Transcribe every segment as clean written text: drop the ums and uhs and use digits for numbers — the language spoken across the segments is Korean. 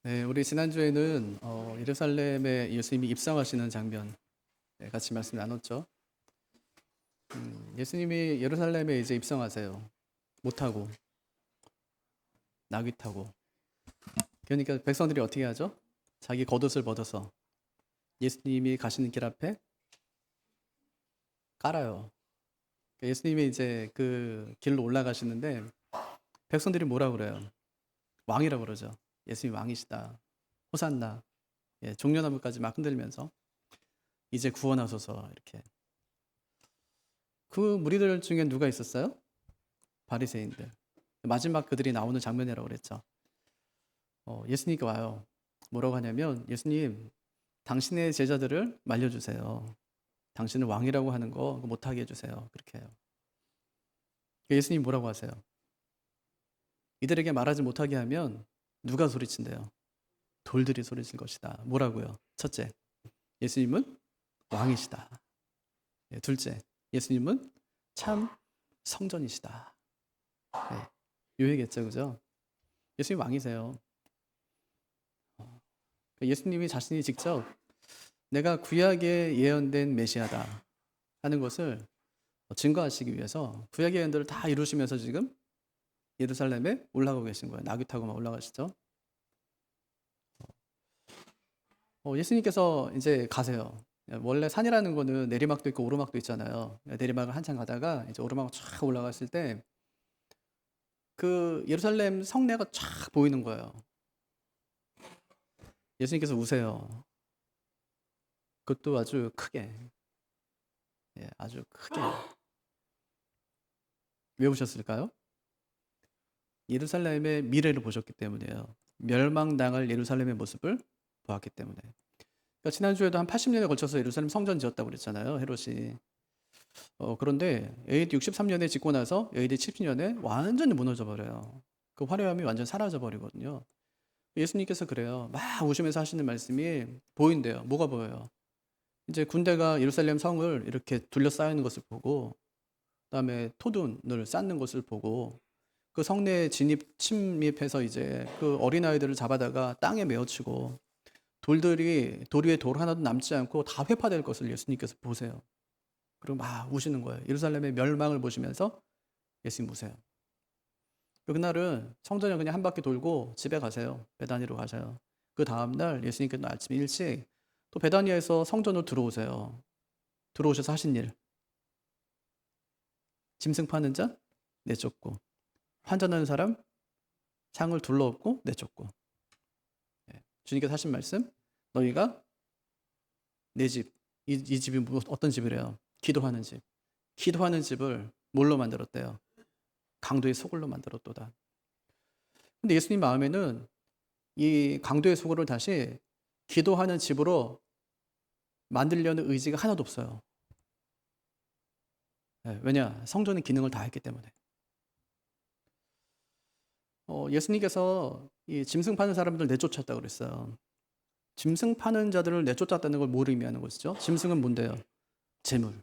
네, 우리 지난주에는 예루살렘에 예수님이 입성하시는 장면 같이 말씀 나눴죠. 예수님이 예루살렘에 이제 입성하세요. 못 타고 나귀 타고. 그러니까 백성들이 어떻게 하죠? 자기 겉옷을 벗어서 예수님이 가시는 길 앞에 깔아요. 그러니까 예수님이 이제 그 길로 올라가시는데 백성들이 뭐라 그래요? 왕이라고 그러죠. 예수님 왕이시다. 호산나. 예, 종려나무까지 막 흔들면서 이제 구원하소서 이렇게. 그 무리들 중에 누가 있었어요? 바리새인들. 마지막 그들이 나오는 장면이라고 그랬죠. 예수님께 와요. 뭐라고 하냐면 예수님 당신의 제자들을 말려주세요. 당신을 왕이라고 하는 거 못하게 해주세요. 그렇게 해요. 예수님 뭐라고 하세요? 이들에게 말하지 못하게 하면 누가 소리친대요? 돌들이 소리칠 것이다. 뭐라고요? 첫째, 예수님은 왕이시다. 둘째, 예수님은 참 성전이시다. 네, 요 얘기했죠, 그죠? 예수님 왕이세요. 예수님이 자신이 직접 내가 구약에 예언된 메시아다 하는 것을 증거하시기 위해서 구약의 예언들을 다 이루시면서 지금 예루살렘에 올라가고 계신 거예요. 나귀 타고 막 올라가시죠. 예수님께서 이제 가세요. 원래 산이라는 거는 내리막도 있고 오르막도 있잖아요. 내리막을 한참 가다가 이제 오르막을 쫙 올라갔을 때 그 예루살렘 성내가 쫙 보이는 거예요. 예수님께서 우세요. 그것도 아주 크게, 아주 크게. 왜 우셨을까요? 예루살렘의 미래를 보셨기 때문이에요. 멸망당할 예루살렘의 모습을 보았기 때문에. 그러니까 지난주에도 한 80년에 걸쳐서 예루살렘 성전 지었다고 그랬잖아요, 헤롯이. 그런데 AD 63년에 짓고 나서 AD 70년에 완전히 무너져 버려요. 그 화려함이 완전 사라져 버리거든요. 예수님께서 그래요. 막 우시면서 하시는 말씀이 보인대요. 뭐가 보여요? 이제 군대가 예루살렘 성을 이렇게 둘러싸이는 것을 보고, 그다음에 토둔을 쌓는 것을 보고, 그 성내에 침입해서 이제 그 어린아이들을 잡아다가 땅에 메어치고 돌들이 돌 위에 돌 하나도 남지 않고 다 회파될 것을 예수님께서 보세요. 그리고 막 우시는 거예요. 예루살렘의 멸망을 보시면서 예수님 우세요. 그날은 성전을 그냥 한 바퀴 돌고 집에 가세요. 베다니로 가세요. 그 다음날 예수님께서 아침 일찍 또 베다니에서 성전으로 들어오세요. 들어오셔서 하신 일. 짐승 파는 자 내쫓고, 환전하는 사람 창을 둘러엎고 내쫓고. 주님께서 하신 말씀, 너희가 내 집, 이 집이 어떤 집이래요? 기도하는 집. 기도하는 집을 뭘로 만들었대요? 강도의 소굴로 만들었도다. 근데 예수님 마음에는 이 강도의 소굴을 다시 기도하는 집으로 만들려는 의지가 하나도 없어요. 왜냐? 성전의 기능을 다 했기 때문에. 예수님께서 이 짐승 파는 사람들 내쫓았다고 그랬어요. 짐승 파는 자들을 내쫓았다는 걸 뭘 의미하는 것이죠? 짐승은 뭔데요? 재물.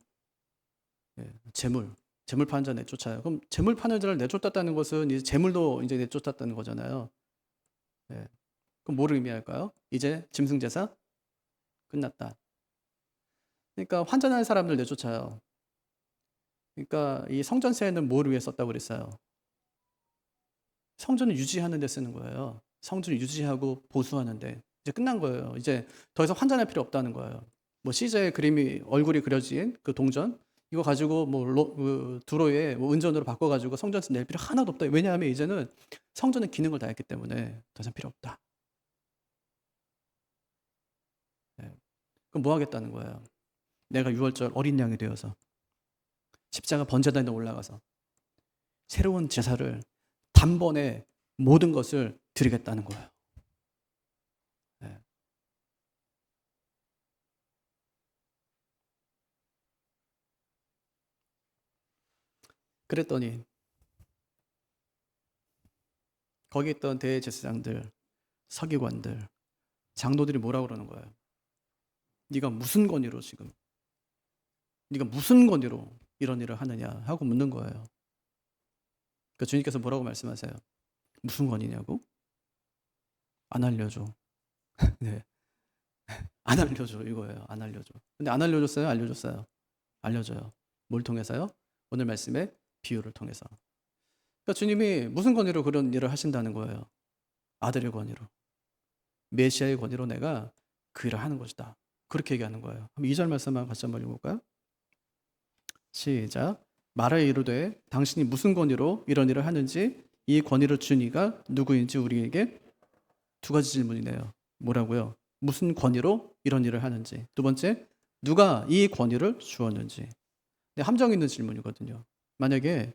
재물. 재물 파는 자 내쫓아요. 그럼 재물 파는 자를 내쫓았다는 것은 이제 재물도 이제 내쫓았다는 거잖아요. 예. 그럼 뭘 의미할까요? 이제 짐승 제사 끝났다. 그러니까 환전하는 사람들 내쫓아요. 그러니까 이 성전세는 뭘 위해 썼다고 그랬어요? 성전을 유지하는 데 쓰는 거예요. 성전을 유지하고 보수하는데 이제 끝난 거예요. 이제 더 이상 환전할 필요 없다는 거예요. 뭐 시제의 그림이 얼굴이 그려진 그 동전 이거 가지고 뭐 두로에 뭐 은전으로 바꿔가지고 성전세 낼 필요 하나도 없다. 왜냐하면 이제는 성전의 기능을 다 했기 때문에 더 이상 필요 없다. 네. 그럼 뭐 하겠다는 거예요? 내가 6월절 어린 양이 되어서 십자가 번제단에 올라가서 새로운 제사를 단번에 모든 것을 드리겠다는 거예요. 네. 그랬더니 거기 있던 대제사장들, 서기관들, 장로들이 뭐라고 그러는 거예요? 네가 무슨 권위로 지금, 네가 무슨 권위로 이런 일을 하느냐 하고 묻는 거예요. 그 주님께서 뭐라고 말씀하세요? 무슨 권위냐고? 안 알려줘. 네. 안 알려줘 이거예요. 안 알려줘. 근데 안 알려줬어요? 알려줬어요? 알려줘요. 뭘 통해서요? 오늘 말씀의 비유를 통해서. 그러니까 주님이 무슨 권위로 그런 일을 하신다는 거예요? 아들의 권위로. 메시아의 권위로 내가 그 일을 하는 것이다. 그렇게 얘기하는 거예요. 그럼 2절 말씀만 같이 한번 읽어볼까요? 시작. 말하여 이르되 당신이 무슨 권위로 이런 일을 하는지 이 권위를 준 이가 누구인지 우리에게 두 가지 질문이네요. 뭐라고요? 무슨 권위로 이런 일을 하는지. 두 번째, 누가 이 권위를 주었는지. 네, 함정 있는 질문이거든요. 만약에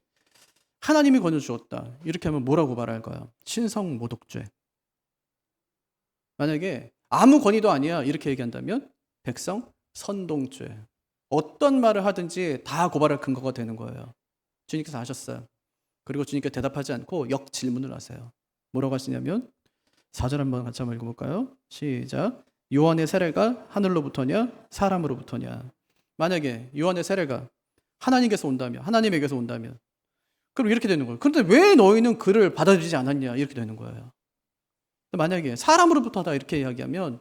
하나님이 권위를 주었다. 이렇게 하면 뭐라고 말할까요? 신성모독죄. 만약에 아무 권위도 아니야. 이렇게 얘기한다면 백성 선동죄. 어떤 말을 하든지 다 고발할 근거가 되는 거예요. 주님께서 아셨어요. 그리고 주님께 대답하지 않고 역질문을 하세요. 뭐라고 하시냐면 4절 한번 같이 한번 읽어볼까요? 시작. 요한의 세례가 하늘로부터냐 사람으로부터냐. 만약에 요한의 세례가 하나님께서 온다면, 하나님에게서 온다면, 그럼 이렇게 되는 거예요. 그런데 왜 너희는 그를 받아들이지 않았냐 이렇게 되는 거예요. 만약에 사람으로부터다 이렇게 이야기하면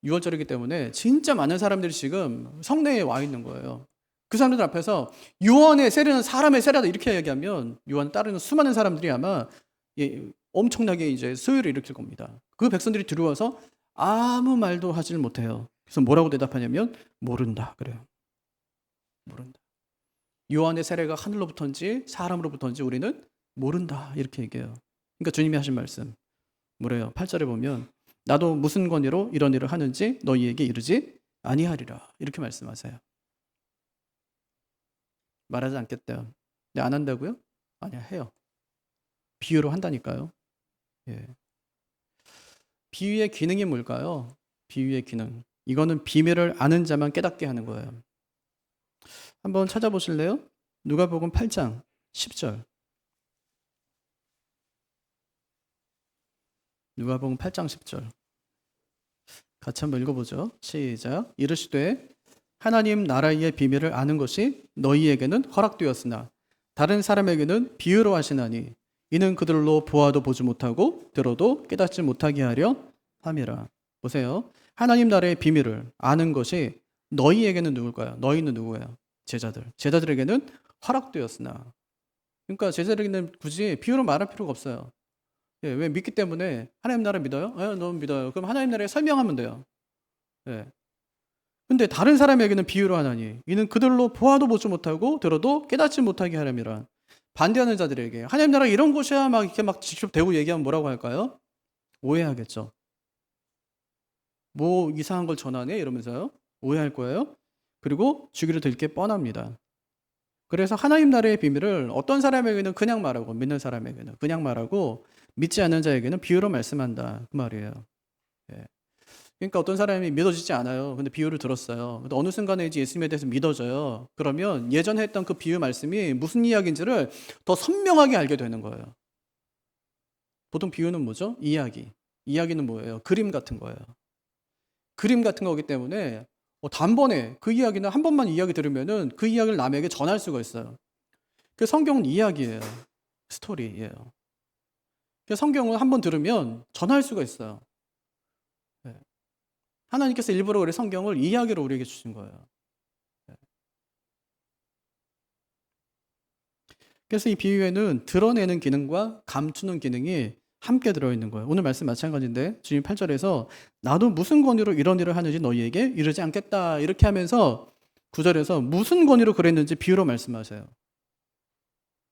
6월절이기 때문에 진짜 많은 사람들이 지금 성내에 와 있는 거예요. 그 사람들 앞에서 요한의 세례는 사람의 세례다 이렇게 얘기하면 요한 따르는 수많은 사람들이 아마 엄청나게 이제 소요를 일으킬 겁니다. 그 백성들이 들어와서 아무 말도 하질 못해요. 그래서 뭐라고 대답하냐면 모른다 그래요. 모른다. 요한의 세례가 하늘로부터인지 사람으로부터인지 우리는 모른다 이렇게 얘기해요. 그러니까 주님이 하신 말씀 뭐래요? 8절에 보면 나도 무슨 권위로 이런 일을 하는지 너희에게 이르지 아니하리라 이렇게 말씀하세요. 말하지 않겠대요. 근데 안 한다고요? 아니야, 해요. 비유로 한다니까요. 예. 비유의 기능이 뭘까요? 비유의 기능. 이거는 비밀을 아는 자만 깨닫게 하는 거예요. 한번 찾아보실래요? 누가복음 8장 10절. 누가복음 8장 10절. 같이 한번 읽어보죠. 시작. 이르시되 하나님 나라의 비밀을 아는 것이 너희에게는 허락되었으나 다른 사람에게는 비유로 하시나니 이는 그들로 보아도 보지 못하고 들어도 깨닫지 못하게 하려 함이라. 보세요. 하나님 나라의 비밀을 아는 것이 너희에게는 누굴까요? 너희는 누구예요? 제자들. 제자들에게는 허락되었으나. 그러니까 제자들에게는 굳이 비유로 말할 필요가 없어요. 예, 왜 믿기 때문에 하나님 나라 믿어요? 예, 너무 믿어요. 그럼 하나님 나라에 설명하면 돼요. 예. 근데 다른 사람에게는 비유로 하나니 이는 그들로 보아도 보지 못하고 들어도 깨닫지 못하게 하려니라. 반대하는 자들에게 하나님 나라 이런 곳이야 막 이렇게 막 직접 대고 얘기하면 뭐라고 할까요? 오해하겠죠. 뭐 이상한 걸 전하네 이러면서요. 오해할 거예요. 그리고 주기로 될 게 뻔합니다. 그래서 하나님 나라의 비밀을 어떤 사람에게는 그냥 말하고 믿는 사람에게는 그냥 말하고 믿지 않는 자에게는 비유로 말씀한다 그 말이에요. 예. 그러니까 어떤 사람이 믿어지지 않아요. 근데 비유를 들었어요. 근데 어느 순간에 이제 예수님에 대해서 믿어져요. 그러면 예전에 했던 그 비유 말씀이 무슨 이야기인지를 더 선명하게 알게 되는 거예요. 보통 비유는 뭐죠? 이야기. 이야기는 뭐예요? 그림 같은 거예요. 그림 같은 거기 때문에 단번에 그 이야기는 한 번만 이야기 들으면은 그 이야기를 남에게 전할 수가 있어요. 그 성경은 이야기예요. 스토리예요. 그 성경은 한 번 들으면 전할 수가 있어요. 네. 하나님께서 일부러 우리 성경을 이야기로 우리에게 주신 거예요. 네. 그래서 이 비유에는 드러내는 기능과 감추는 기능이 함께 들어있는 거예요. 오늘 말씀 마찬가지인데 주님 8절에서 나도 무슨 권위로 이런 일을 하는지 너희에게 이르지 않겠다 이렇게 하면서 9절에서 무슨 권위로 그랬는지 비유로 말씀하세요.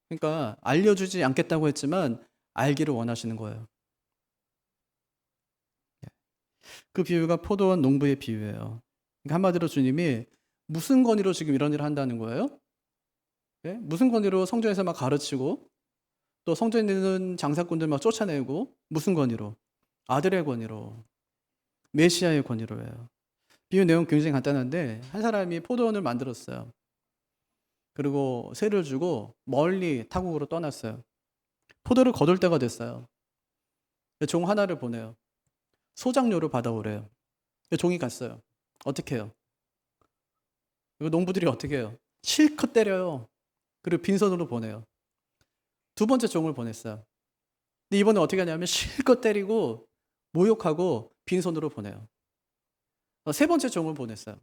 그러니까 알려주지 않겠다고 했지만 알기를 원하시는 거예요. 그 비유가 포도원 농부의 비유예요. 그러니까 한마디로 주님이 무슨 권위로 지금 이런 일을 한다는 거예요? 예? 무슨 권위로 성전에서 막 가르치고 또 성전에 있는 장사꾼들 막 쫓아내고 무슨 권위로? 아들의 권위로, 메시아의 권위로 해요. 비유 내용 굉장히 간단한데 한 사람이 포도원을 만들었어요. 그리고 세를 주고 멀리 타국으로 떠났어요. 포도를 거둘 때가 됐어요. 종 하나를 보내요. 소작료를 받아오래요. 종이 갔어요. 어떻게 해요? 이거 농부들이 어떻게 해요? 실컷 때려요. 그리고 빈손으로 보내요. 두 번째 종을 보냈어요. 근데 이번에 어떻게 하냐면 실컷 때리고 모욕하고 빈손으로 보내요. 세 번째 종을 보냈어요.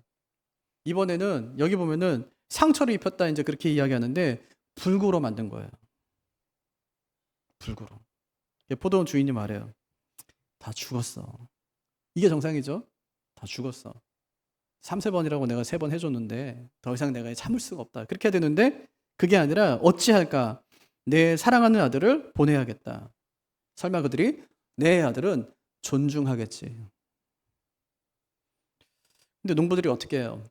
이번에는 여기 보면은 상처를 입혔다 이제 그렇게 이야기하는데 불구로 만든 거예요. 불구로. 포도원 주인이 말해요. 다 죽었어. 이게 정상이죠? 다 죽었어. 3세번이라고 내가 3번 해줬는데 더 이상 내가 참을 수가 없다. 그렇게 해야 되는데 그게 아니라 어찌할까? 내 사랑하는 아들을 보내야겠다. 설마 그들이 내 아들은 존중하겠지. 근데 농부들이 어떻게 해요?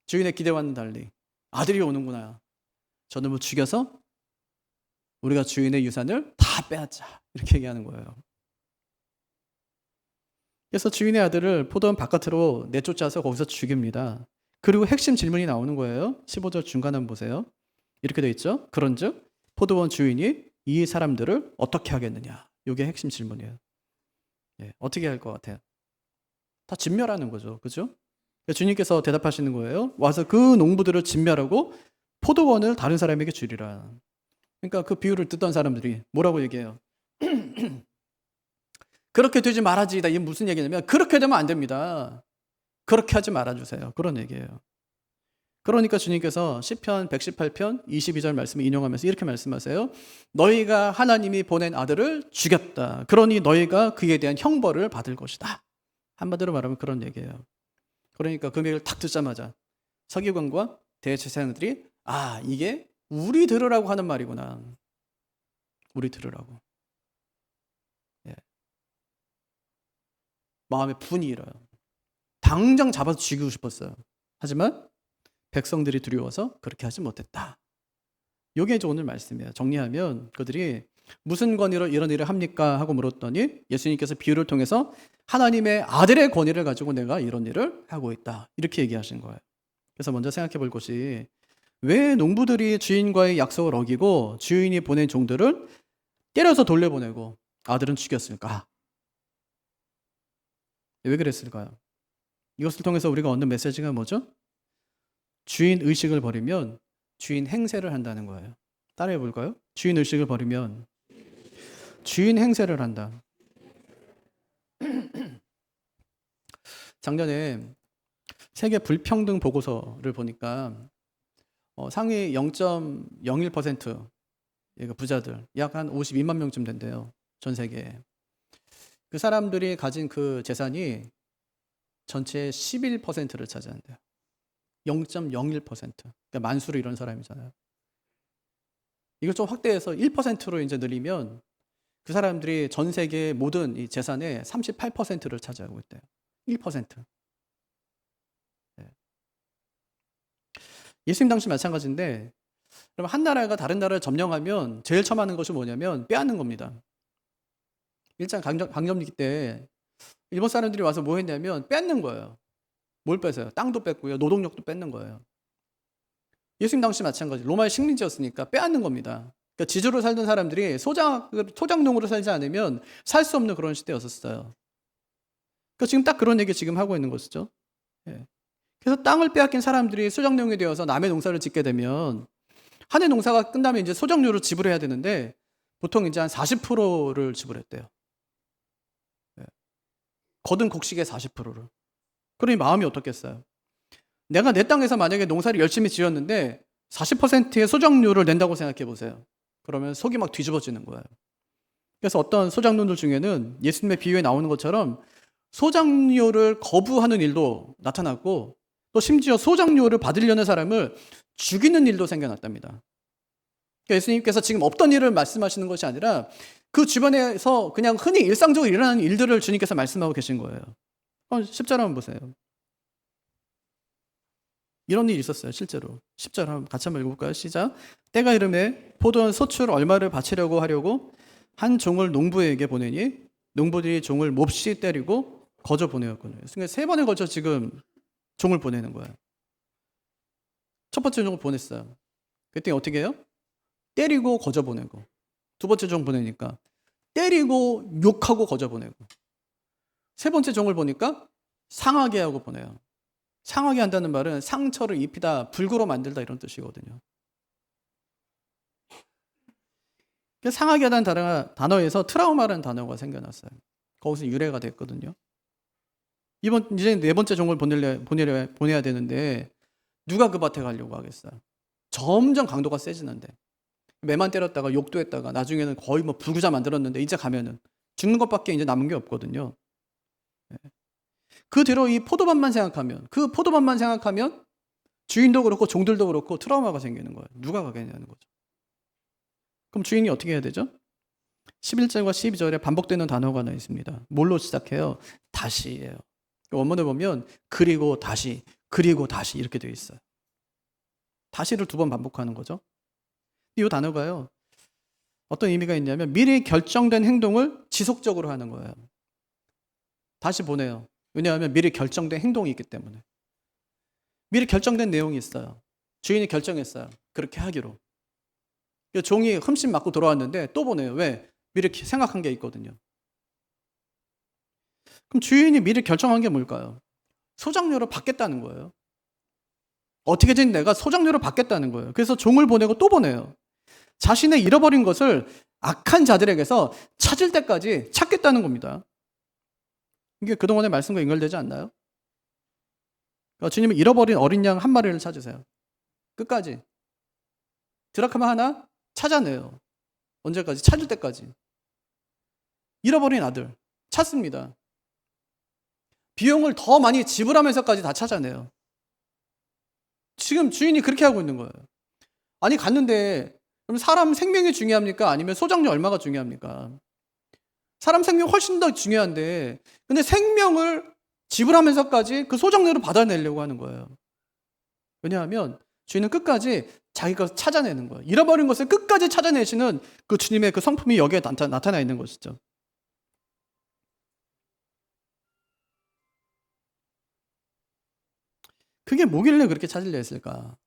주인의 기대와는 달리 아들이 오는구나. 저놈을 죽여서 우리가 주인의 유산을 다 빼앗자. 이렇게 얘기하는 거예요. 그래서 주인의 아들을 포도원 바깥으로 내쫓아서 거기서 죽입니다. 그리고 핵심 질문이 나오는 거예요. 15절 중간 한번 보세요. 이렇게 돼 있죠. 그런즉 포도원 주인이 이 사람들을 어떻게 하겠느냐. 이게 핵심 질문이에요. 어떻게 할 것 같아요? 다 진멸하는 거죠. 그죠? 주님께서 대답하시는 거예요. 와서 그 농부들을 진멸하고 포도원을 다른 사람에게 주리라. 그러니까 그 비유를 듣던 사람들이 뭐라고 얘기해요? 그렇게 되지 말아지이다. 이게 무슨 얘기냐면 그렇게 되면 안 됩니다. 그렇게 하지 말아주세요. 그런 얘기예요. 그러니까 주님께서 시편 118편 22절 말씀을 인용하면서 이렇게 말씀하세요. 너희가 하나님이 보낸 아들을 죽였다. 그러니 너희가 그에 대한 형벌을 받을 것이다. 한마디로 말하면 그런 얘기예요. 그러니까 그 얘기를 딱 듣자마자 서기관과 대제사장들이 이게 우리 들으라고 하는 말이구나. 우리 들으라고. 마음에 분이 일어요. 당장 잡아서 죽이고 싶었어요. 하지만 백성들이 두려워서 그렇게 하지 못했다. 이게 이제 오늘 말씀이에요. 정리하면 그들이 무슨 권위로 이런 일을 합니까? 하고 물었더니 예수님께서 비유를 통해서 하나님의 아들의 권위를 가지고 내가 이런 일을 하고 있다. 이렇게 얘기하신 거예요. 그래서 먼저 생각해 볼 것이 왜 농부들이 주인과의 약속을 어기고 주인이 보낸 종들을 때려서 돌려보내고 아들은 죽였을까? 왜 그랬을까요? 이것을 통해서 우리가 얻는 메시지가 뭐죠? 주인 의식을 버리면 주인 행세를 한다는 거예요. 따라해 볼까요? 주인 의식을 버리면 주인 행세를 한다. 작년에 세계 불평등 보고서를 보니까 상위 0.01% 부자들 약 한 52만 명쯤 된대요. 전 세계에. 그 사람들이 가진 그 재산이 전체의 11%를 차지한대요. 0.01%. 그러니까 만수로 이런 사람이잖아요. 이걸 좀 확대해서 1%로 이제 늘리면 그 사람들이 전 세계 모든 이 재산의 38%를 차지하고 있대요. 1%. 네. 예수님 당시 마찬가지인데, 그럼 한 나라가 다른 나라를 점령하면 제일 처음 하는 것이 뭐냐면 빼앗는 겁니다. 일장 강점기 때 일본 사람들이 와서 뭐 했냐면 뺏는 거예요. 뭘 뺏어요? 땅도 뺏고요. 노동력도 뺏는 거예요. 예수님 당시 마찬가지. 로마의 식민지였으니까 빼앗는 겁니다. 그러니까 지주로 살던 사람들이 소작농으로 살지 않으면 살 수 없는 그런 시대였었어요. 그러니까 지금 딱 그런 얘기 지금 하고 있는 것이죠. 그래서 땅을 빼앗긴 사람들이 소작농이 되어서 남의 농사를 짓게 되면 한 해 농사가 끝나면 이제 소작료를 지불해야 되는데 보통 이제 한 40%를 지불했대요. 거둔 곡식의 40%를. 그러니 마음이 어떻겠어요? 내가 내 땅에서 만약에 농사를 열심히 지었는데 40%의 소작료를 낸다고 생각해 보세요. 그러면 속이 막 뒤집어지는 거예요. 그래서 어떤 소작농들 중에는 예수님의 비유에 나오는 것처럼 소작료를 거부하는 일도 나타났고 또 심지어 소작료를 받으려는 사람을 죽이는 일도 생겨났답니다. 그러니까 예수님께서 지금 없던 일을 말씀하시는 것이 아니라 그 주변에서 그냥 흔히 일상적으로 일어나는 일들을 주님께서 말씀하고 계신 거예요. 10절 한번 보세요. 이런 일이 있었어요. 실제로. 10절 한번 같이 한번 읽어볼까요? 시작. 때가 이름에 포도원 소출 얼마를 바치려고 하려고 한 종을 농부에게 보내니 농부들이 종을 몹시 때리고 거저 보내었거든요. 그러니까 3번에 걸쳐 지금 종을 보내는 거예요. 첫 번째 종을 보냈어요. 그때 어떻게 해요? 때리고 거저 보내고. 두 번째 종 보내니까 때리고 욕하고 거저 보내고. 세 번째 종을 보니까 상하게 하고 보내요. 상하게 한다는 말은 상처를 입히다, 불구로 만들다 이런 뜻이거든요. 상하게 하다는 단어에서 트라우마라는 단어가 생겨났어요. 거기서 유래가 됐거든요. 이제 네 번째 종을 보내야 되는데 누가 그 밭에 가려고 하겠어요? 점점 강도가 세지는데 매만 때렸다가 욕도 했다가 나중에는 거의 뭐 불구자 만들었는데 이제 가면은 죽는 것밖에 이제 남은 게 없거든요. 그 뒤로 이 포도밭만 생각하면 주인도 그렇고 종들도 그렇고 트라우마가 생기는 거예요. 누가 가겠냐는 거죠. 그럼 주인이 어떻게 해야 되죠? 11절과 12절에 반복되는 단어가 하나 있습니다. 뭘로 시작해요? 다시예요. 원문을 보면 그리고 다시 이렇게 되어 있어요. 다시를 2번 반복하는 거죠. 이 단어가요, 어떤 의미가 있냐면 미리 결정된 행동을 지속적으로 하는 거예요. 다시 보내요. 왜냐하면 미리 결정된 행동이 있기 때문에. 미리 결정된 내용이 있어요. 주인이 결정했어요. 그렇게 하기로. 종이 흠씬 맞고 돌아왔는데 또 보내요. 왜? 미리 생각한 게 있거든요. 그럼 주인이 미리 결정한 게 뭘까요? 소장료를 받겠다는 거예요. 어떻게든 내가 소장료를 받겠다는 거예요. 그래서 종을 보내고 또 보내요. 자신의 잃어버린 것을 악한 자들에게서 찾을 때까지 찾겠다는 겁니다. 이게 그동안의 말씀과 연결되지 않나요? 그러니까 주님은 잃어버린 어린 양 한 마리를 찾으세요. 끝까지. 드라크마 하나 찾아내요. 언제까지? 찾을 때까지. 잃어버린 아들 찾습니다. 비용을 더 많이 지불하면서까지 다 찾아내요. 지금 주인이 그렇게 하고 있는 거예요. 아니 갔는데 그럼 사람 생명이 중요합니까? 아니면 소장료 얼마가 중요합니까? 사람 생명 훨씬 더 중요한데 근데 생명을 지불하면서까지 그 소장료를 받아내려고 하는 거예요. 왜냐하면 주인은 끝까지 자기 것을 찾아내는 거예요. 잃어버린 것을 끝까지 찾아내시는 그 주님의 그 성품이 여기에 나타나 있는 것이죠. 그게 뭐길래 그렇게 찾으려 했을까?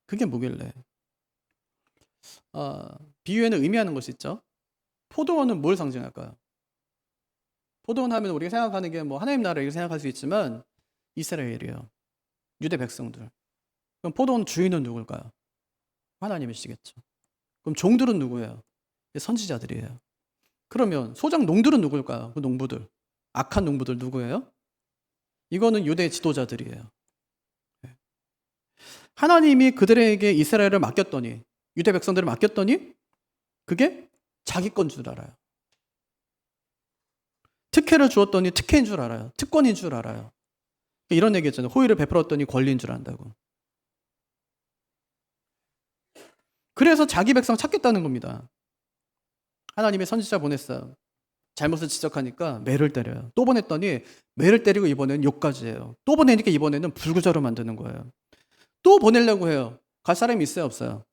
그게 뭐길래? 비유에는 의미하는 것이 있죠. 포도원은 뭘 상징할까요? 포도원 하면 우리가 생각하는 게 뭐 하나님 나라 이렇게 생각할 수 있지만 이스라엘이에요. 유대 백성들. 그럼 포도원 주인은 누굴까요? 하나님이시겠죠. 그럼 종들은 누구예요? 선지자들이에요. 그러면 소장 농들은 누굴까요? 그 농부들. 악한 농부들 누구예요? 이거는 유대 지도자들이에요. 하나님이 그들에게 이스라엘을 맡겼더니 유대 백성들을 맡겼더니 그게 자기 건 줄 알아요. 특혜를 주었더니 특혜인 줄 알아요. 특권인 줄 알아요. 이런 얘기 했잖아요. 호의를 베풀었더니 권리인 줄 안다고. 그래서 자기 백성 찾겠다는 겁니다. 하나님의 선지자 보냈어요. 잘못을 지적하니까 매를 때려요. 또 보냈더니 매를 때리고 이번에는 욕까지 해요. 또 보내니까 이번에는 불구자로 만드는 거예요. 또 보내려고 해요. 갈 사람이 있어요, 없어요?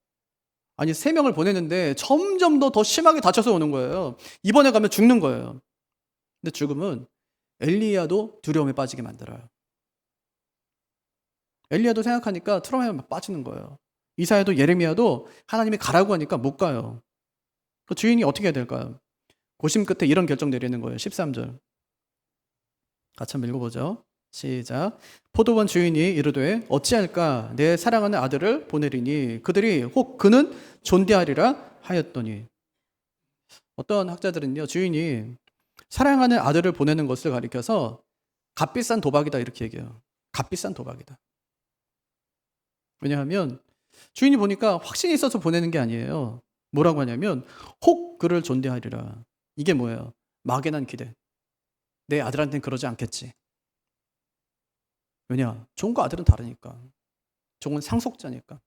아니 3명을 보냈는데 점점 더 심하게 다쳐서 오는 거예요. 이번에 가면 죽는 거예요. 근데 죽음은 엘리야도 두려움에 빠지게 만들어요. 엘리야도 생각하니까 트라우마에 막 빠지는 거예요. 이사야도 예레미야도 하나님이 가라고 하니까 못 가요. 그 주인이 어떻게 해야 될까요? 고심 끝에 이런 결정 내리는 거예요. 13절. 같이 한번 읽어보죠. 시작. 포도원 주인이 이르되 어찌할까 내 사랑하는 아들을 보내리니 그들이 혹 그는 존대하리라 하였더니. 어떤 학자들은요, 주인이 사랑하는 아들을 보내는 것을 가리켜서 값비싼 도박이다 이렇게 얘기해요. 값비싼 도박이다. 왜냐하면 주인이 보니까 확신이 있어서 보내는 게 아니에요. 뭐라고 하냐면 혹 그를 존대하리라. 이게 뭐예요? 막연한 기대. 내 아들한테는 그러지 않겠지. 왜냐? 종과 아들은 다르니까. 종은 상속자니까.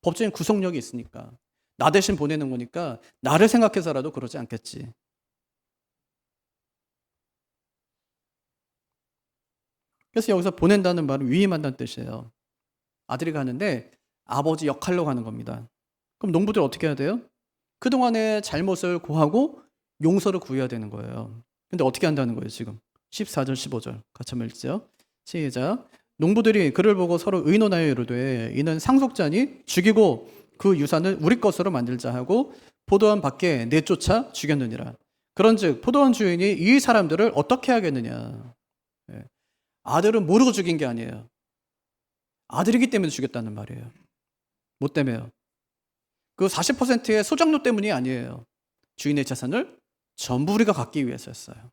법적인 구속력이 있으니까. 나 대신 보내는 거니까 나를 생각해서라도 그러지 않겠지. 그래서 여기서 보낸다는 말은 위임한다는 뜻이에요. 아들이 가는데 아버지 역할로 가는 겁니다. 그럼 농부들 어떻게 해야 돼요? 그동안의 잘못을 고하고 용서를 구해야 되는 거예요. 근데 어떻게 한다는 거예요, 지금? 14절, 15절. 같이 한번 읽죠. 시작. 농부들이 그를 보고 서로 의논하여 이르되 이는 상속자니 죽이고 그 유산을 우리 것으로 만들자 하고 포도원 밖에 내쫓아 죽였느니라. 그런즉 포도원 주인이 이 사람들을 어떻게 하겠느냐. 아들은 모르고 죽인 게 아니에요. 아들이기 때문에 죽였다는 말이에요. 뭐 때문에요? 그 40%의 소장료 때문이 아니에요. 주인의 재산을 전부 우리가 갖기 위해서였어요.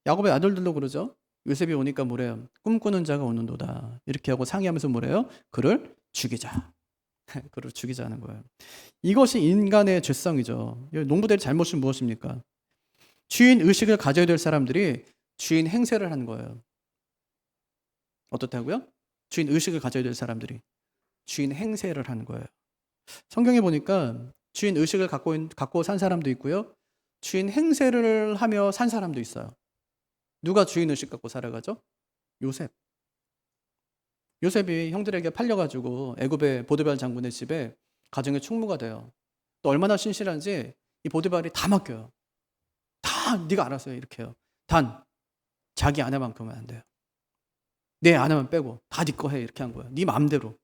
야곱의 아들들도 그러죠. 요셉이 오니까 뭐래요? 꿈꾸는 자가 오는도다. 이렇게 하고 상의하면서 뭐래요? 그를 죽이자. 그를 죽이자는 거예요. 이것이 인간의 죄성이죠. 농부들의 잘못은 무엇입니까? 주인 의식을 가져야 될 사람들이 주인 행세를 하는 거예요. 어떻다고요? 주인 의식을 가져야 될 사람들이 주인 행세를 하는 거예요. 성경에 보니까 주인 의식을 갖고 산 사람도 있고요. 주인 행세를 하며 산 사람도 있어요. 누가 주인 의식 갖고 살아가죠? 요셉. 요셉이 형들에게 팔려가지고 애굽의 보디발 장군의 집에 가정의 충무가 돼요. 또 얼마나 신실한지 이 보디발이 다 맡겨요. 다 네가 알아서 해 이렇게 해요. 단 자기 아내만큼은 안 돼요. 내 아내만 빼고 다 네 거 해 이렇게 한 거예요. 네 마음대로.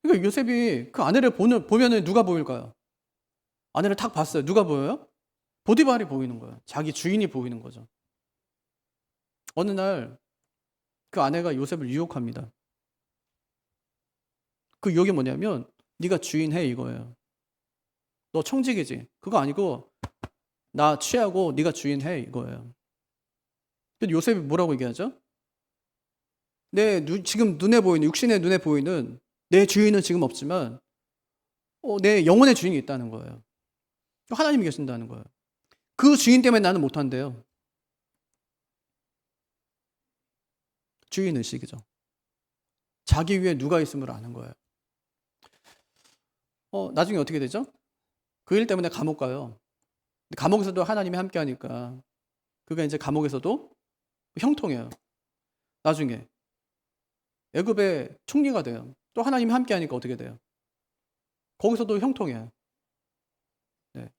그러니까 요셉이 그 아내를 보면은 누가 보일까요? 아내를 탁 봤어요. 누가 보여요? 보디발이 보이는 거예요. 자기 주인이 보이는 거죠. 어느 날 그 아내가 요셉을 유혹합니다. 그 유혹이 뭐냐면 네가 주인 해 이거예요. 너 청직이지? 그거 아니고 나 취하고 네가 주인 해 이거예요. 근데 요셉이 뭐라고 얘기하죠? 지금 눈에 보이는 육신의 눈에 보이는 내 주인은 지금 없지만 내 영혼의 주인이 있다는 거예요. 하나님이 계신다는 거예요. 그 주인 때문에 나는 못한대요. 주인 의식이죠. 자기 위에 누가 있음을 아는 거예요. 나중에 어떻게 되죠? 그 일 때문에 감옥 가요. 감옥에서도 하나님이 함께 하니까 그가 이제 감옥에서도 형통해요. 나중에 애굽의 총리가 돼요. 또 하나님이 함께 하니까 어떻게 돼요? 거기서도 형통해요. 네.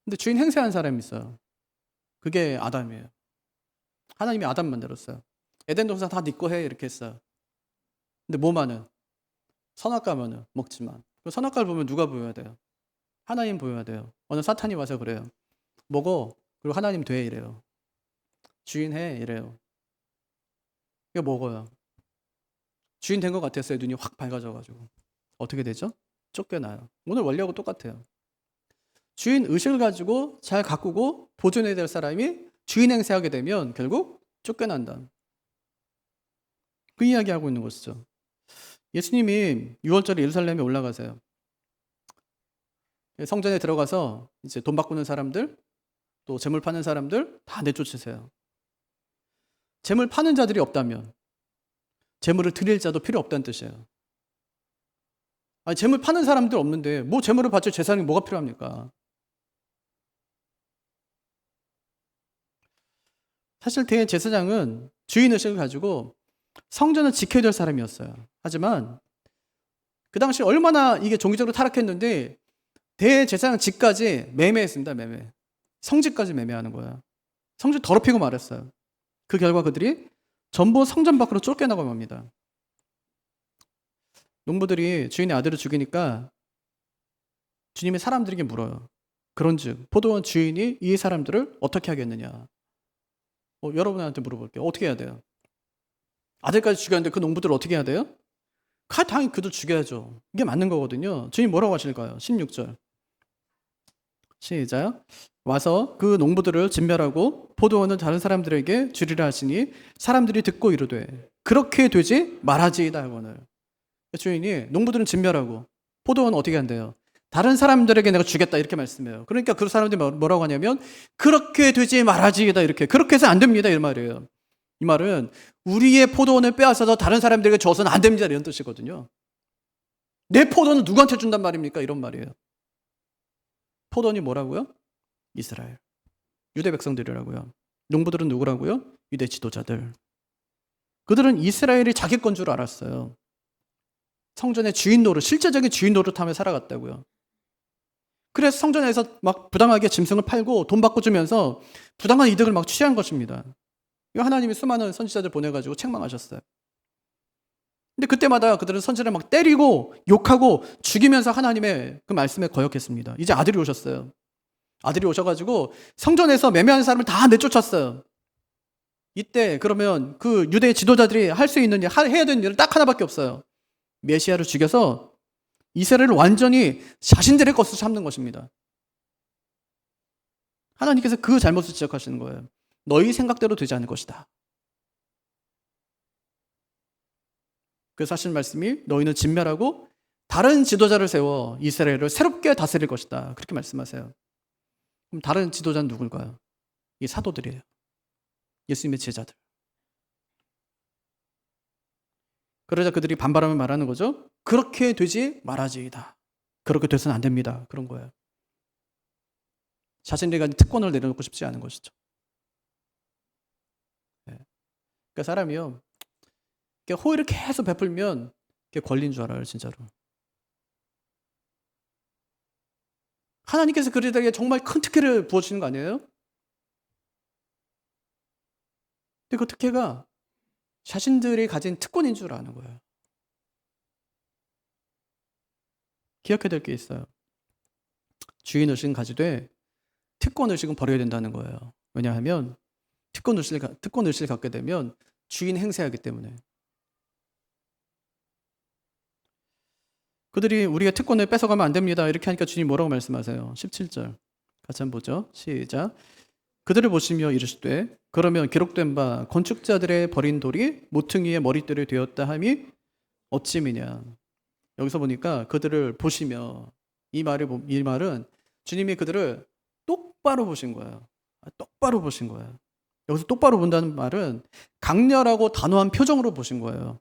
근데 주인 행세한 사람이 있어요. 그게 아담이에요. 하나님이 아담 만들었어요. 에덴 동산 다 네 거 해 이렇게 했어요. 근데 뭐만은 선악과면은 먹지만 그 선악과를 보면 누가 보여야 돼요? 하나님 보여야 돼요. 어느 사탄이 와서 그래요. 먹어. 그리고 하나님 돼 이래요. 주인 해 이래요. 이거 먹어요. 주인 된 것 같았어요. 눈이 확 밝아져가지고. 어떻게 되죠? 쫓겨나요. 오늘 원리하고 똑같아요. 주인 의식을 가지고 잘 가꾸고 보존해야 될 사람이 주인 행세하게 되면 결국 쫓겨난다. 그 이야기하고 있는 것이죠. 예수님이 6월절에 예루살렘에 올라가세요. 성전에 들어가서 이제 돈 바꾸는 사람들, 또 재물 파는 사람들 다 내쫓으세요. 재물 파는 자들이 없다면 재물을 드릴 자도 필요 없다는 뜻이에요. 아니, 재물 파는 사람들 없는데 뭐 재물을 바칠 재산이 뭐가 필요합니까? 사실 대제사장은 주인의식을 가지고 성전을 지켜야 될 사람이었어요. 하지만 그 당시 얼마나 이게 종교적으로 타락했는데 대제사장 집까지 매매했습니다. 매매. 성집까지 매매하는 거예요. 성집 더럽히고 말았어요. 그 결과 그들이 전부 성전 밖으로 쫓겨나고 맙니다. 농부들이 주인의 아들을 죽이니까 주님이 사람들에게 물어요. 그런즉 포도원 주인이 이 사람들을 어떻게 하겠느냐. 여러분한테 물어볼게요. 어떻게 해야 돼요? 아들까지 죽였는데 그 농부들을 어떻게 해야 돼요? 당연히 그들 죽여야죠. 이게 맞는 거거든요. 주님 뭐라고 하실까요? 16절 시작. 와서 그 농부들을 진멸하고 포도원을 다른 사람들에게 주리라 하시니 사람들이 듣고 이르되 그렇게 되지 말아지이다 하거늘. 주인이 농부들은 진멸하고 포도원은 어떻게 한대요? 다른 사람들에게 내가 주겠다 이렇게 말씀해요. 그러니까 그 사람들이 뭐라고 하냐면 그렇게 되지 말아지이다 이렇게. 그렇게 해서 안 됩니다 이 말이에요. 이 말은 우리의 포도원을 빼앗아서 다른 사람들에게 줘서는 안 됩니다 이런 뜻이거든요. 내 포도는 누구한테 준단 말입니까? 이런 말이에요. 포도원이 뭐라고요? 이스라엘. 유대 백성들이라고요. 농부들은 누구라고요? 유대 지도자들. 그들은 이스라엘이 자기 건 줄 알았어요. 성전의 주인 노릇, 실제적인 주인 노릇하며 살아갔다고요. 그래서 성전에서 막 부당하게 짐승을 팔고 돈 받고 주면서 부당한 이득을 막 취한 것입니다. 하나님이 수많은 선지자들 보내가지고 책망하셨어요. 근데 그때마다 그들은 선지자를 막 때리고 욕하고 죽이면서 하나님의 그 말씀에 거역했습니다. 이제 아들이 오셨어요. 아들이 오셔가지고 성전에서 매매하는 사람을 다 내쫓았어요. 이때 그러면 그 유대 지도자들이 할 수 있는 일, 해야 되는 일은 딱 하나밖에 없어요. 메시아를 죽여서 이스라엘을 완전히 자신들의 것으로 삼는 것입니다. 하나님께서 그 잘못을 지적하시는 거예요. 너희 생각대로 되지 않을 것이다. 그래서 하신 말씀이 너희는 진멸하고 다른 지도자를 세워 이스라엘을 새롭게 다스릴 것이다. 그렇게 말씀하세요. 그럼 다른 지도자는 누굴까요? 이 사도들이에요. 예수님의 제자들. 그러자 그들이 반발하면 말하는 거죠. 그렇게 되지 말아지이다. 그렇게 돼서는 안 됩니다. 그런 거예요. 자신들이 가진 특권을 내려놓고 싶지 않은 것이죠. 네. 그러니까 사람이요, 호의를 계속 베풀면 그게 권리인 줄 알아요, 진짜로. 하나님께서 그들에게 정말 큰 특혜를 부어주시는 거 아니에요? 근데 그 특혜가 자신들이 가진 특권인 줄 아는 거예요. 기억해야 될 게 있어요. 주인의식은 가지되 특권의식은 버려야 된다는 거예요. 왜냐하면 특권의식을 갖게 되면 주인 행세하기 때문에. 그들이 우리의 특권을 뺏어가면 안 됩니다. 이렇게 하니까 주님 뭐라고 말씀하세요? 17절 같이 한번 보죠. 시작. 그들을 보시며 이르시되 그러면 기록된 바 건축자들의 버린 돌이 모퉁이의 머릿돌이 되었다 함이 어찌미냐. 여기서 보니까 그들을 보시며 이 말은 주님이 그들을 똑바로 보신 거예요. 똑바로 보신 거예요. 여기서 똑바로 본다는 말은 강렬하고 단호한 표정으로 보신 거예요.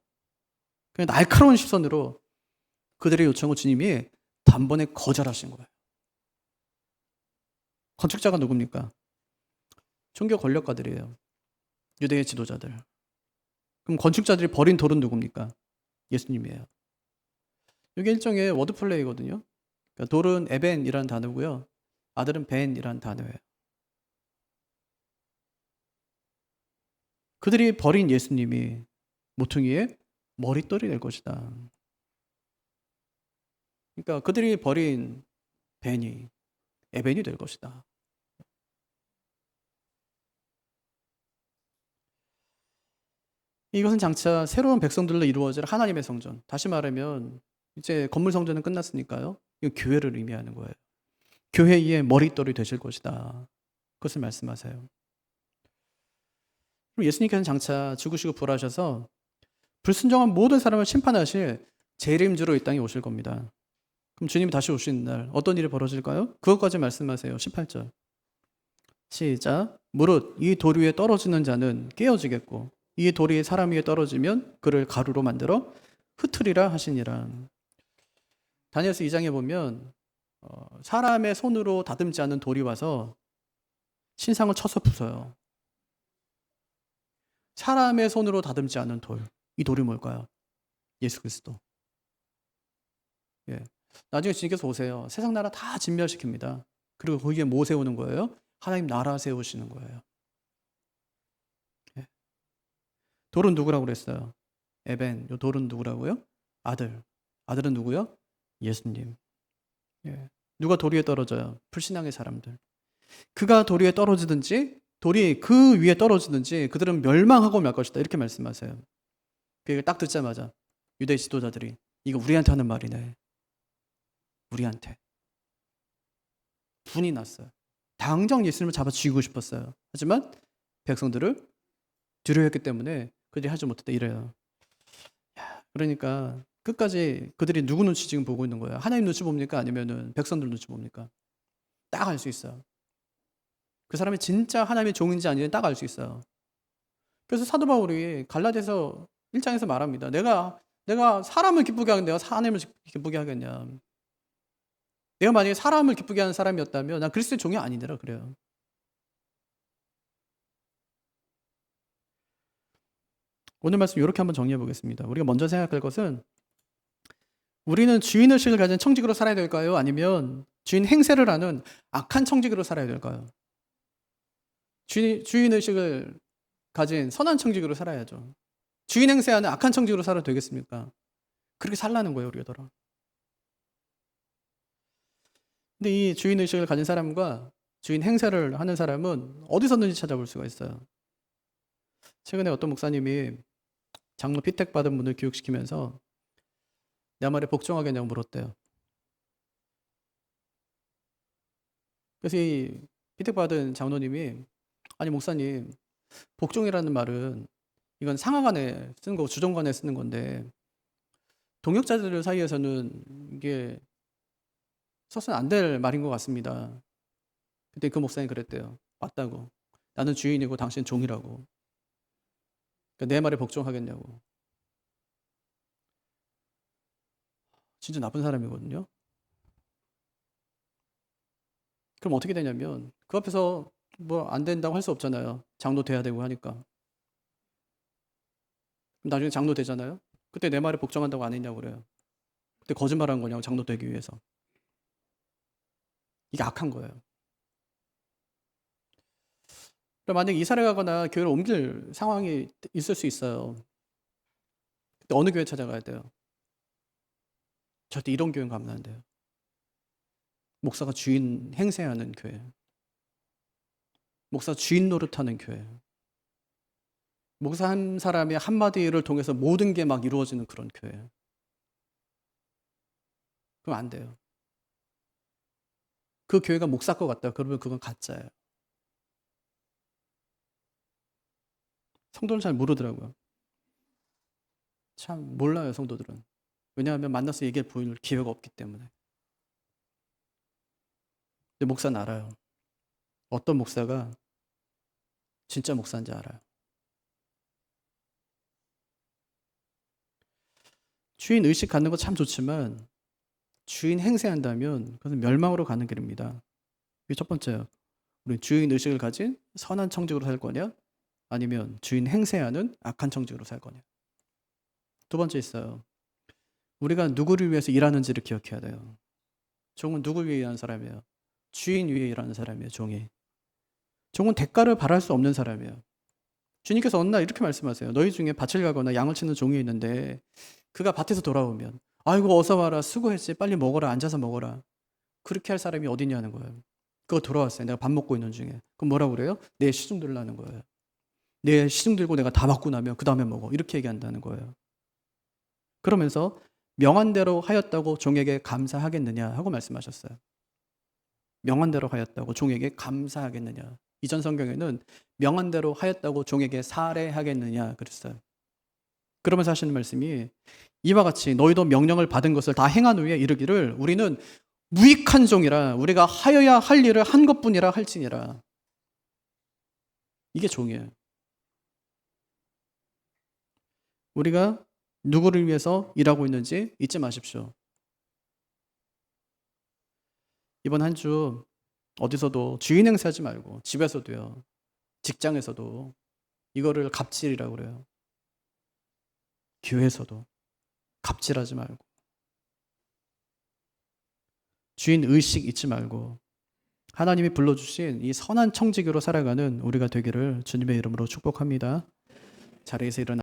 그냥 날카로운 시선으로 그들의 요청을 주님이 단번에 거절하신 거예요. 건축자가 누굽니까? 종교 권력가들이에요. 유대의 지도자들. 그럼 건축자들이 버린 돌은 누굽니까? 예수님이에요. 이게 일종의 워드플레이거든요. 그러니까 돌은 에벤이라는 단어고요. 아들은 벤이라는 단어예요. 그들이 버린 예수님이 모퉁이의 머릿돌이 될 것이다. 그러니까 그들이 버린 벤이 에벤이 될 것이다. 이것은 장차 새로운 백성들로 이루어질 하나님의 성전. 다시 말하면 이제 건물 성전은 끝났으니까요. 이건 교회를 의미하는 거예요. 교회의 머릿돌이 되실 것이다. 그것을 말씀하세요. 그리고 예수님께서는 장차 죽으시고 부활하셔서 불순종한 모든 사람을 심판하실 재림주로 이 땅에 오실 겁니다. 그럼 주님이 다시 오시는 날 어떤 일이 벌어질까요? 그것까지 말씀하세요. 18절. 시작. 무릇 이 돌 위에 떨어지는 자는 깨어지겠고 이 돌이 사람 위에 떨어지면 그를 가루로 만들어 흩으리라 하시니라. 다니엘서 2장에 보면 사람의 손으로 다듬지 않은 돌이 와서 신상을 쳐서 부숴요. 사람의 손으로 다듬지 않은 돌. 이 돌이 뭘까요? 예수 그리스도. 예. 나중에 주님께서 오세요. 세상 나라 다 진멸시킵니다. 그리고 거기에 뭐 세우는 거예요? 하나님 나라 세우시는 거예요. 예. 돌은 누구라고 그랬어요? 에벤. 요 돌은 누구라고요? 아들. 아들은 누구요? 예수님. 예. 누가 돌 위에 떨어져요? 불신앙의 사람들. 그가 돌 위에 떨어지든지 돌이 그 위에 떨어지든지 그들은 멸망하고 말 것이다. 이렇게 말씀하세요. 그 얘기를 딱 듣자마자 유대 지도자들이 이거 우리한테 하는 말이네. 우리한테. 분이 났어요. 당장 예수님을 잡아 죽이고 싶었어요. 하지만 백성들을 두려워했기 때문에 그들이 하지 못했다 이래요. 그러니까 끝까지 그들이 누구 눈치 지금 보고 있는 거예요? 하나님 눈치 봅니까? 아니면은 백성들 눈치 봅니까? 딱 알 수 있어요. 그 사람이 진짜 하나님의 종인지 아닌지 딱 알 수 있어요. 그래서 사도 바울이 갈라디아서 1장에서 말합니다. 내가 사람을 기쁘게 하겠냐, 내가 하나님을 기쁘게 하겠냐. 내가 만약에 사람을 기쁘게 하는 사람이었다면 난 그리스도의 종이 아니더라 그래요. 오늘 말씀 이렇게 한번 정리해 보겠습니다. 우리가 먼저 생각할 것은 우리는 주인의식을 가진 청직으로 살아야 될까요? 아니면 주인 행세를 하는 악한 청직으로 살아야 될까요? 주인의식을 가진 선한 청직으로 살아야죠. 주인 행세하는 악한 청직으로 살아도 되겠습니까? 그렇게 살라는 거예요, 우리더러. 근데 이 주인의식을 가진 사람과 주인 행세를 하는 사람은 어디서든지 찾아볼 수가 있어요. 최근에 어떤 목사님이 장로 피택 받은 분을 교육시키면서 내 말에 복종하겠냐고 물었대요. 그래서 이 피택받은 장로님이 아니 목사님 복종이라는 말은 이건 상하간에 쓰는 거고 주정관에 쓰는 건데 동역자들 사이에서는 이게 써서는 안 될 말인 것 같습니다. 그때 그 목사님이 그랬대요. 맞다고. 나는 주인이고 당신 종이라고. 그러니까 내 말에 복종하겠냐고. 진짜 나쁜 사람이거든요. 그럼 어떻게 되냐면 그 앞에서 뭐 안 된다고 할 수 없잖아요. 장로 돼야 되고 하니까. 그럼 나중에 장로 되잖아요. 그때 내 말에 복종한다고 안 했냐고 그래요. 그때 거짓말한 거냐고 장로 되기 위해서. 이게 악한 거예요. 그럼 만약에 이사를 가거나 교회를 옮길 상황이 있을 수 있어요. 그때 어느 교회 찾아가야 돼요? 절대 이런 교회는 가면 안 돼요. 목사가 주인 행세하는 교회. 목사 주인 노릇하는 교회. 목사 한 사람의 한마디를 통해서 모든 게 막 이루어지는 그런 교회. 그럼 안 돼요. 그 교회가 목사 것 같다. 그러면 그건 가짜예요. 성도는 잘 모르더라고요. 참 몰라요, 성도들은. 왜냐하면 만나서 얘기해 보일 기회가 없기 때문에. 근데 목사는 알아요. 어떤 목사가 진짜 목사인지 알아요. 주인 의식 갖는 거 참 좋지만 주인 행세한다면 그것은 멸망으로 가는 길입니다. 이게 첫 번째요. 우리 주인 의식을 가진 선한 청직으로 살 거냐? 아니면 주인 행세하는 악한 청직으로 살 거냐? 두 번째 있어요. 우리가 누구를 위해서 일하는지를 기억해야 돼요. 종은 누구 위해 일하는 사람이에요? 주인 위해 일하는 사람이에요, 종이. 종은 대가를 바랄 수 없는 사람이에요. 주님께서 어느 날 이렇게 말씀하세요. 너희 중에 밭을 가거나 양을 치는 종이 있는데 그가 밭에서 돌아오면 아이고 어서 와라 수고했지 빨리 먹어라 앉아서 먹어라. 그렇게 할 사람이 어디냐는 거예요. 그거 돌아왔어요. 내가 밥 먹고 있는 중에. 그럼 뭐라고 그래요? 내 시중 들라는 거예요. 내 시중 들고 내가 다 먹고 나면 그 다음에 먹어. 이렇게 얘기한다는 거예요. 그러면서 명한 대로 하였다고 종에게 감사하겠느냐 하고 말씀하셨어요. 명한 대로 하였다고 종에게 감사하겠느냐. 이전 성경에는 명한 대로 하였다고 종에게 살해하겠느냐 그랬어요. 그러면서 하시는 말씀이 이와 같이 너희도 명령을 받은 것을 다 행한 후에 이르기를 우리는 무익한 종이라 우리가 하여야 할 일을 한 것뿐이라 할지니라. 이게 종이에요. 우리가 누구를 위해서 일하고 있는지 잊지 마십시오. 이번 한 주 어디서도 주인 행세하지 말고 집에서도요. 직장에서도 이거를 갑질이라고 그래요. 교회에서도 갑질하지 말고 주인 의식 잊지 말고 하나님이 불러주신 이 선한 청지기로 살아가는 우리가 되기를 주님의 이름으로 축복합니다. 자리에서 일어나